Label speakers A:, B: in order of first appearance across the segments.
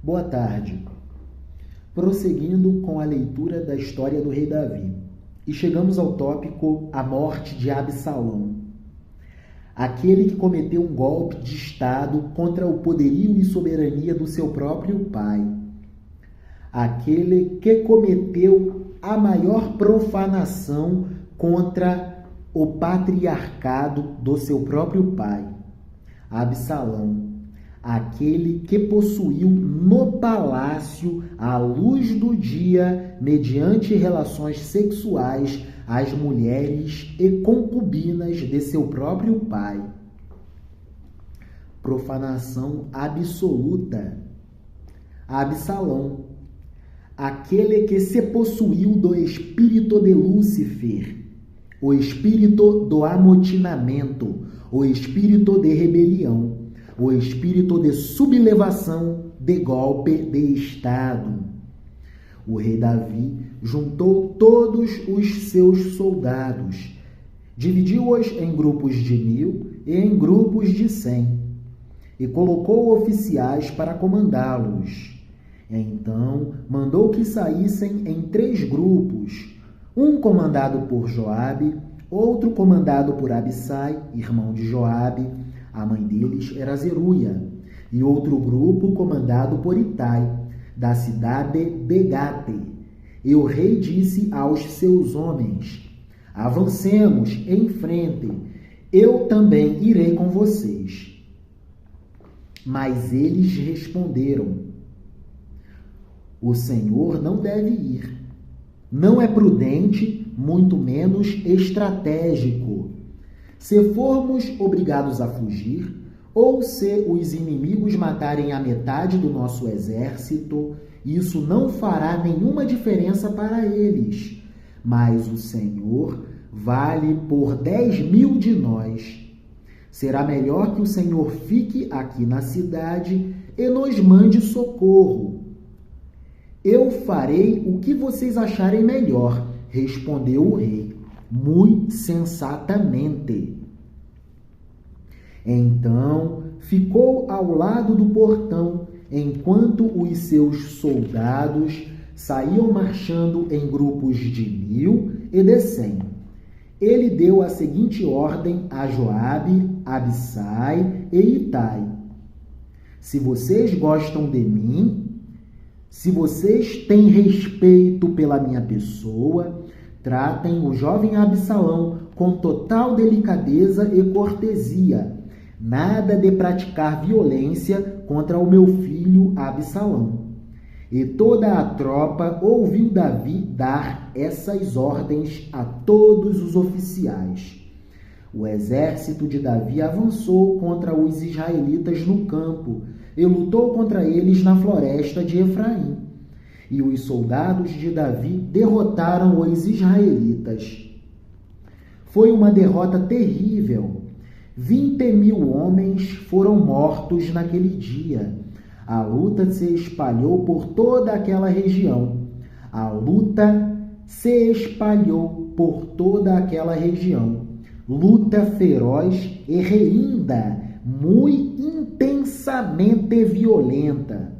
A: Boa tarde. Prosseguindo com a leitura da história do rei Davi. E chegamos ao tópico a morte de Absalão. Aquele que cometeu um golpe de Estado contra o poderio e soberania do seu próprio pai. Aquele que cometeu a maior profanação contra o patriarcado do seu próprio pai. Absalão. Aquele que possuiu no palácio, à luz do dia, mediante relações sexuais, as mulheres e concubinas de seu próprio pai. Profanação absoluta. Absalão. Aquele que se possuiu do espírito de Lúcifer, o espírito do amotinamento, o espírito de rebelião, o espírito de sublevação, de golpe de Estado. O rei Davi juntou todos os seus soldados, dividiu-os em grupos de 1000 e em grupos de 100, e colocou oficiais para comandá-los. Então mandou que saíssem em 3 grupos, um comandado por Joabe, outro comandado por Abissai, irmão de Joabe, a mãe deles era Zeruia, e outro grupo comandado por Itai, da cidade de Gate. E o rei disse aos seus homens: avancemos em frente, eu também irei com vocês. Mas eles responderam: o Senhor não deve ir. Não é prudente, muito menos estratégico. Se formos obrigados a fugir, ou se os inimigos matarem a metade do nosso exército, isso não fará nenhuma diferença para eles. Mas o Senhor vale por 10.000 de nós. Será melhor que o Senhor fique aqui na cidade e nos mande socorro. Eu farei o que vocês acharem melhor, respondeu o rei, muito sensatamente. Então ficou ao lado do portão, enquanto os seus soldados saíam marchando em grupos de 1000 e de 100. Ele deu a seguinte ordem a Joabe, Abissai e Itai: se vocês gostam de mim, se vocês têm respeito pela minha pessoa, tratem o jovem Absalão com total delicadeza e cortesia. Nada de praticar violência contra o meu filho Absalão. E toda a tropa ouviu Davi dar essas ordens a todos os oficiais. O exército de Davi avançou contra os israelitas no campo e lutou contra eles na floresta de Efraim. E os soldados de Davi derrotaram os israelitas. Foi uma derrota terrível. 20.000 homens foram mortos naquele dia. A luta se espalhou por toda aquela região. A luta se espalhou por toda aquela região. Luta feroz e reinda, muito intensamente violenta.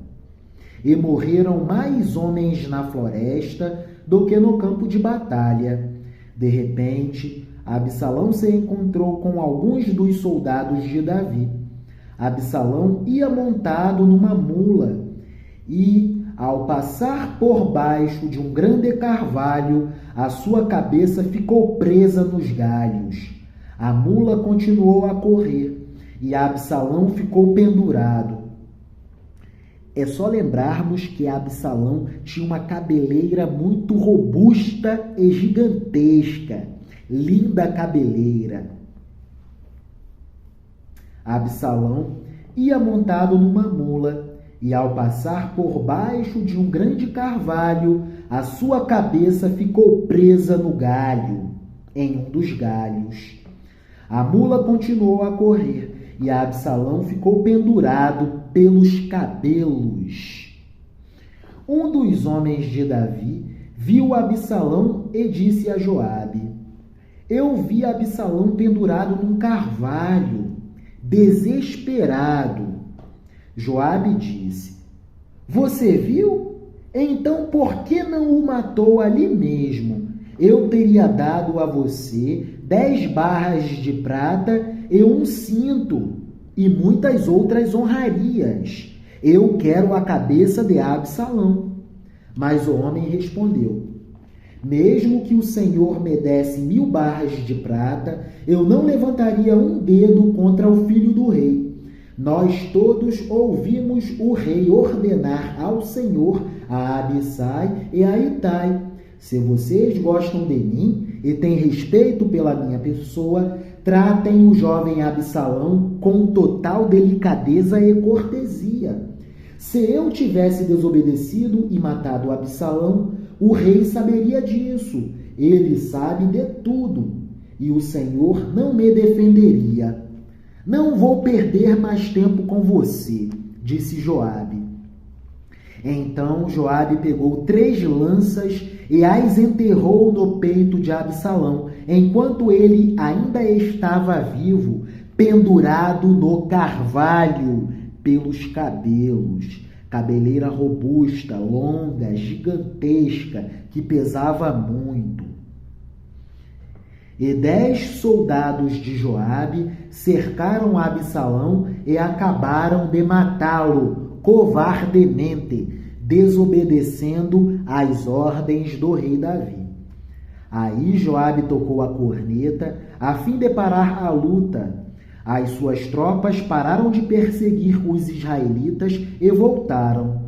A: E morreram mais homens na floresta do que no campo de batalha. De repente, Absalão se encontrou com alguns dos soldados de Davi. Absalão ia montado numa mula e, ao passar por baixo de um grande carvalho, a sua cabeça ficou presa nos galhos. A mula continuou a correr e Absalão ficou pendurado. É só lembrarmos que Absalão tinha uma cabeleira muito robusta e gigantesca. Linda cabeleira. Absalão ia montado numa mula e, ao passar por baixo de um grande carvalho, a sua cabeça ficou presa no galho, em um dos galhos. A mula continuou a correr e Absalão ficou pendurado pelos cabelos. Um dos homens de Davi viu Absalão e disse a Joabe: eu vi Absalão pendurado num carvalho, desesperado. Joabe disse: Você viu? Então por que não o matou ali mesmo? Eu teria dado a você 10 barras de prata e um cinto e muitas outras honrarias. Eu quero a cabeça de Absalão. Mas o homem respondeu: mesmo que o Senhor me desse 1000 barras de prata, eu não levantaria um dedo contra o filho do rei. Nós todos ouvimos o rei ordenar ao Senhor a Abissai e a Itai: se vocês gostam de mim e têm respeito pela minha pessoa, tratem o jovem Absalão com total delicadeza e cortesia. Se eu tivesse desobedecido e matado Absalão, o rei saberia disso. Ele sabe de tudo. E o Senhor não me defenderia. Não vou perder mais tempo com você, disse Joabe. Então Joabe pegou 3 lanças e as enterrou no peito de Absalão, enquanto ele ainda estava vivo, pendurado no carvalho pelos cabelos. Cabeleira robusta, longa, gigantesca, que pesava muito. E 10 soldados de Joabe cercaram Absalão e acabaram de matá-lo covardemente, desobedecendo às ordens do rei Davi. Aí Joabe tocou a corneta a fim de parar a luta. As suas tropas pararam de perseguir os israelitas e voltaram.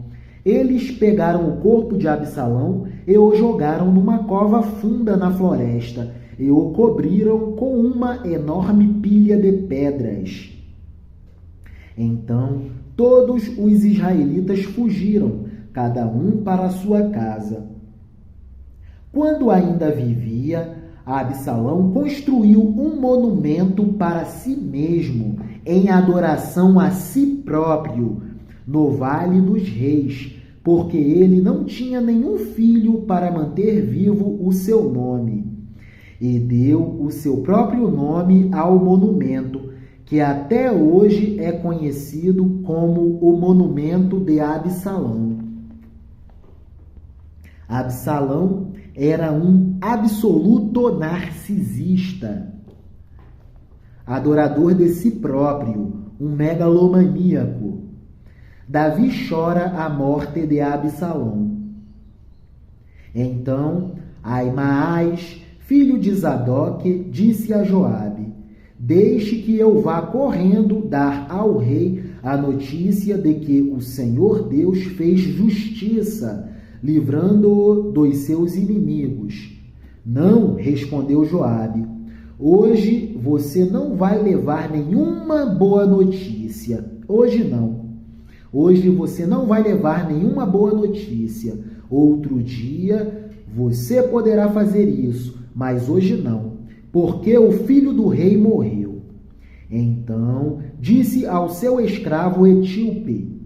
A: Eles pegaram o corpo de Absalão e o jogaram numa cova funda na floresta e o cobriram com uma enorme pilha de pedras. Então todos os israelitas fugiram, cada um para a sua casa. Quando ainda vivia, Absalão construiu um monumento para si mesmo, em adoração a si próprio, no Vale dos Reis, porque ele não tinha nenhum filho para manter vivo o seu nome. E deu o seu próprio nome ao monumento, que até hoje é conhecido como o Monumento de Absalão. Absalão era um absoluto narcisista, adorador de si próprio, um megalomaníaco. Davi chora a morte de Absalão. Então Aimaas, filho de Zadok, disse a Joabe: deixe que eu vá correndo dar ao rei a notícia de que o Senhor Deus fez justiça, livrando-o dos seus inimigos. Não, respondeu Joabe, hoje você não vai levar nenhuma boa notícia. Hoje não. Hoje você não vai levar nenhuma boa notícia. Outro dia você poderá fazer isso, mas hoje não, porque o filho do rei morreu. Então disse ao seu escravo etíope: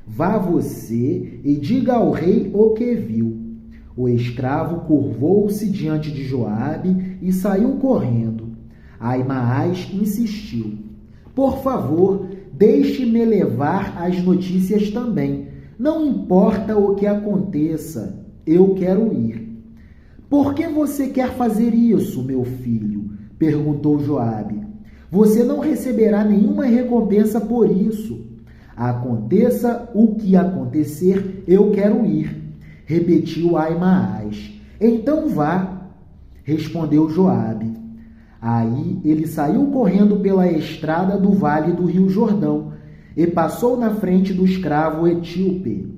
A: vá você e diga ao rei o que viu. O escravo curvou-se diante de Joabe e saiu correndo. Aimaas insistiu: por favor, deixe-me levar as notícias também. Não importa o que aconteça, eu quero ir. Por que você quer fazer isso, meu filho? Perguntou Joabe. Você não receberá nenhuma recompensa por isso. Aconteça o que acontecer, eu quero ir, repetiu Aimaas. Então vá, respondeu Joabe. Aí ele saiu correndo pela estrada do vale do rio Jordão e passou na frente do escravo etíope.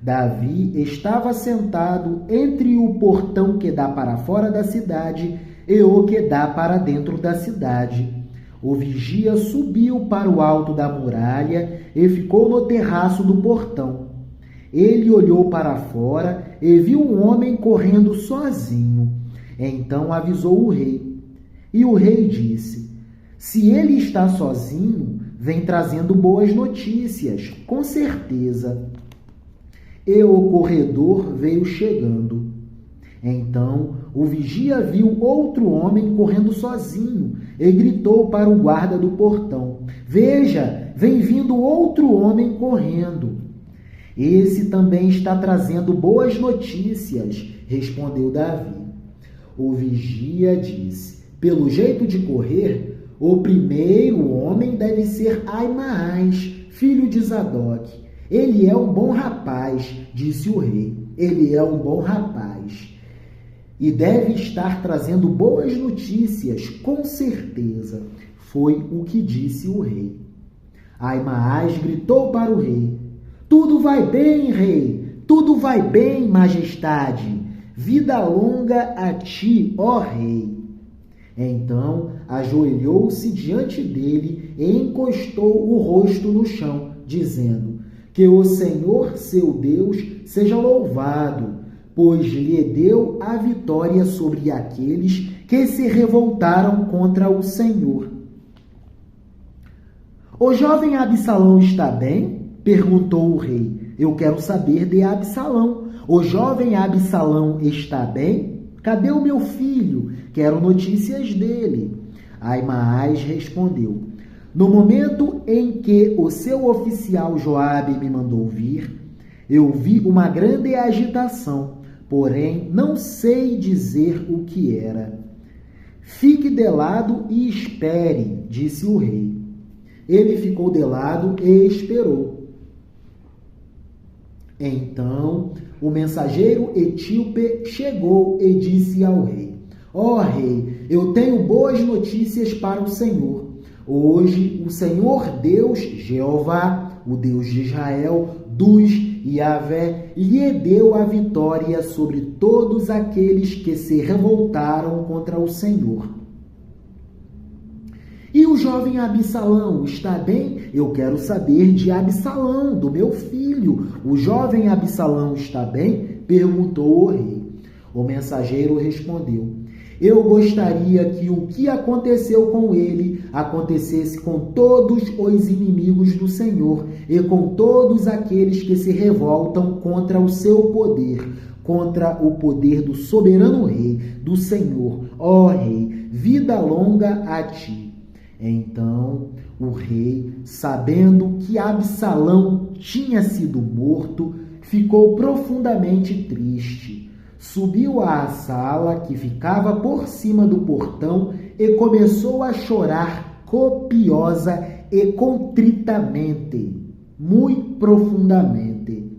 A: Davi estava sentado entre o portão que dá para fora da cidade e o que dá para dentro da cidade. O vigia subiu para o alto da muralha e ficou no terraço do portão. Ele olhou para fora e viu um homem correndo sozinho. Então avisou o rei. E o rei disse: se ele está sozinho, vem trazendo boas notícias, com certeza. E o corredor veio chegando. Então o vigia viu outro homem correndo sozinho e gritou para o guarda do portão: veja, vem vindo outro homem correndo. Esse também está trazendo boas notícias, respondeu Davi. O vigia disse: pelo jeito de correr, o primeiro homem deve ser Aimaas, filho de Zadok. Ele é um bom rapaz, disse o rei. Ele é um bom rapaz. E deve estar trazendo boas notícias, com certeza. Foi o que disse o rei. Aimaas gritou para o rei: tudo vai bem, rei! Tudo vai bem, majestade! Vida longa a ti, ó rei! Então ajoelhou-se diante dele e encostou o rosto no chão, dizendo: que o Senhor, seu Deus, seja louvado, pois lhe deu a vitória sobre aqueles que se revoltaram contra o Senhor. O jovem Absalão está bem? Perguntou o rei. Eu quero saber de Absalão. O jovem Absalão está bem? Cadê o meu filho? Quero notícias dele. Aimaas respondeu: no momento em que o seu oficial Joabe me mandou vir, eu vi uma grande agitação, porém não sei dizer o que era. Fique de lado e espere, disse o rei. Ele ficou de lado e esperou. Então o mensageiro etíope chegou e disse ao rei: ó rei, eu tenho boas notícias para o Senhor. Hoje o Senhor Deus, Jeová, o Deus de Israel, dos Yahvé, lhe deu a vitória sobre todos aqueles que se revoltaram contra o Senhor. E o jovem Absalão está bem? Eu quero saber de Absalão, do meu filho. O jovem Absalão está bem? Perguntou o rei. O mensageiro respondeu: eu gostaria que o que aconteceu com ele acontecesse com todos os inimigos do Senhor e com todos aqueles que se revoltam contra o seu poder, contra o poder do soberano rei, do Senhor. Ó rei, vida longa a ti. Então o rei, sabendo que Absalão tinha sido morto, ficou profundamente triste. Subiu à sala que ficava por cima do portão e começou a chorar copiosa e contritamente, muito profundamente.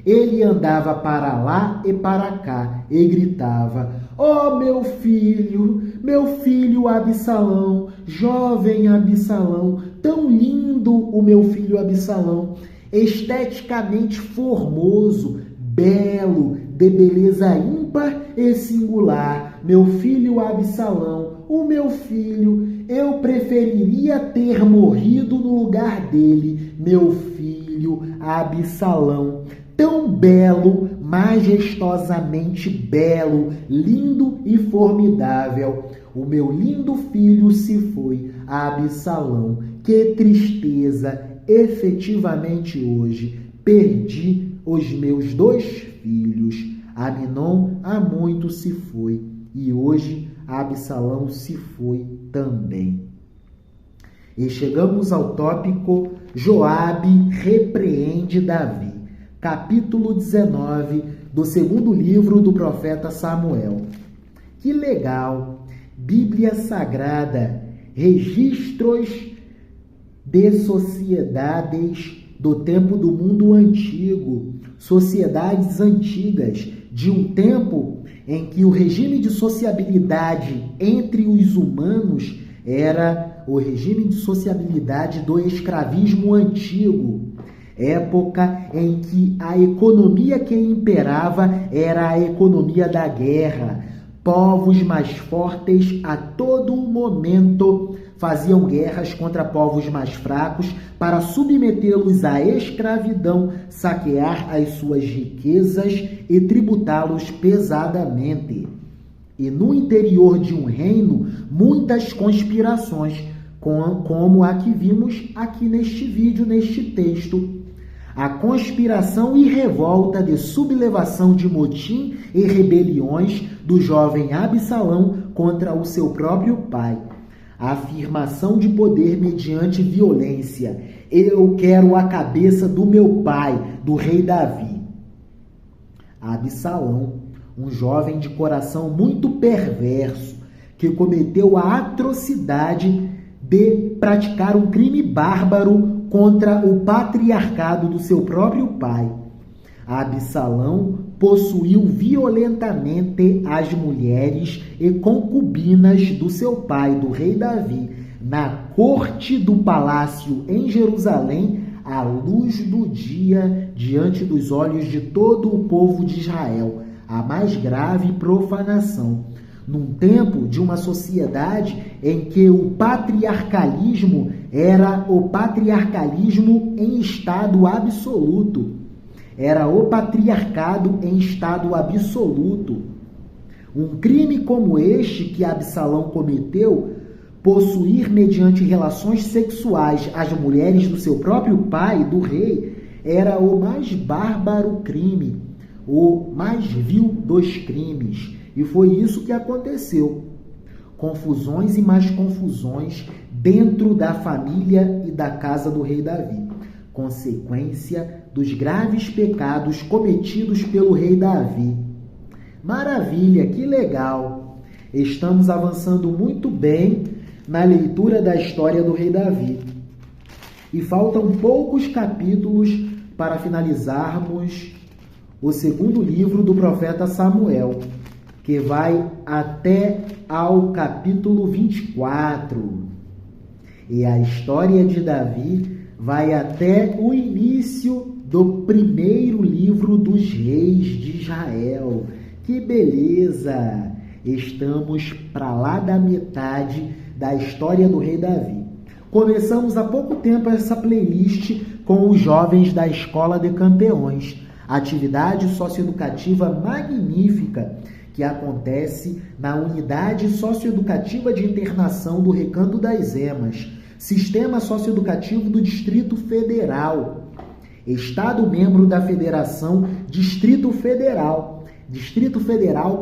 A: Ele andava para lá e para cá e gritava: ó meu filho Absalão, jovem Absalão, tão lindo o meu filho Absalão, esteticamente formoso, belo, de beleza ímpar e singular, meu filho Absalão, o meu filho, eu preferiria ter morrido no lugar dele, meu filho Absalão, tão belo, majestosamente belo, lindo e formidável. O meu lindo filho se foi, Absalão. Que tristeza, efetivamente hoje perdi os meus 2 filhos. Aminon há muito se foi e hoje Absalão se foi também. E chegamos ao tópico: Joabe repreende Davi. Capítulo 19 do 2º livro do profeta Samuel. Que legal! Bíblia Sagrada, registros de sociedades do tempo do mundo antigo, sociedades antigas, de um tempo em que o regime de sociabilidade entre os humanos era o regime de sociabilidade do escravismo antigo. Época em que a economia que imperava era a economia da guerra. Povos mais fortes a todo momento faziam guerras contra povos mais fracos para submetê-los à escravidão, saquear as suas riquezas e tributá-los pesadamente. E no interior de um reino, muitas conspirações, como a que vimos aqui neste vídeo, neste texto. A conspiração e revolta de sublevação de motim e rebeliões do jovem Absalão contra o seu próprio pai. A afirmação de poder mediante violência. Eu quero a cabeça do meu pai, do rei Davi. Absalão, um jovem de coração muito perverso, que cometeu a atrocidade de praticar um crime bárbaro contra o patriarcado do seu próprio pai. Absalão possuiu violentamente as mulheres e concubinas do seu pai, do rei Davi, na corte do palácio em Jerusalém, à luz do dia, diante dos olhos de todo o povo de Israel, a mais grave profanação. Num tempo de uma sociedade em que o patriarcalismo era o patriarcalismo em estado absoluto. Era o patriarcado em estado absoluto. Um crime como este que Absalão cometeu, possuir mediante relações sexuais as mulheres do seu próprio pai, do rei, era o mais bárbaro crime, o mais vil dos crimes. E foi isso que aconteceu. Confusões e mais confusões dentro da família e da casa do rei Davi. Consequência dos graves pecados cometidos pelo rei Davi. Maravilha, que legal! Estamos avançando muito bem na leitura da história do rei Davi. E faltam poucos capítulos para finalizarmos o segundo livro do profeta Samuel, que vai até ao capítulo 24. E a história de Davi vai até o início do primeiro livro dos reis de Israel. Que beleza! Estamos para lá da metade da história do rei Davi. Começamos há pouco tempo essa playlist com os jovens da Escola de Campeões, atividade socioeducativa magnífica que acontece na Unidade Socioeducativa de Internação do Recanto das Emas, Sistema Socioeducativo do Distrito Federal, Estado membro da Federação Distrito Federal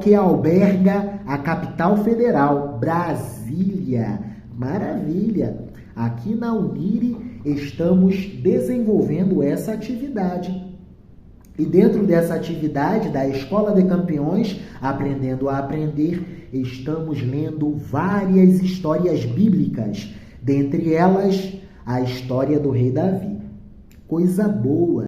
A: que alberga a capital federal, Brasília. Maravilha! Aqui na Unire estamos desenvolvendo essa atividade. E dentro dessa atividade da Escola de Campeões, Aprendendo a Aprender, estamos lendo várias histórias bíblicas, dentre elas a história do rei Davi. Coisa boa!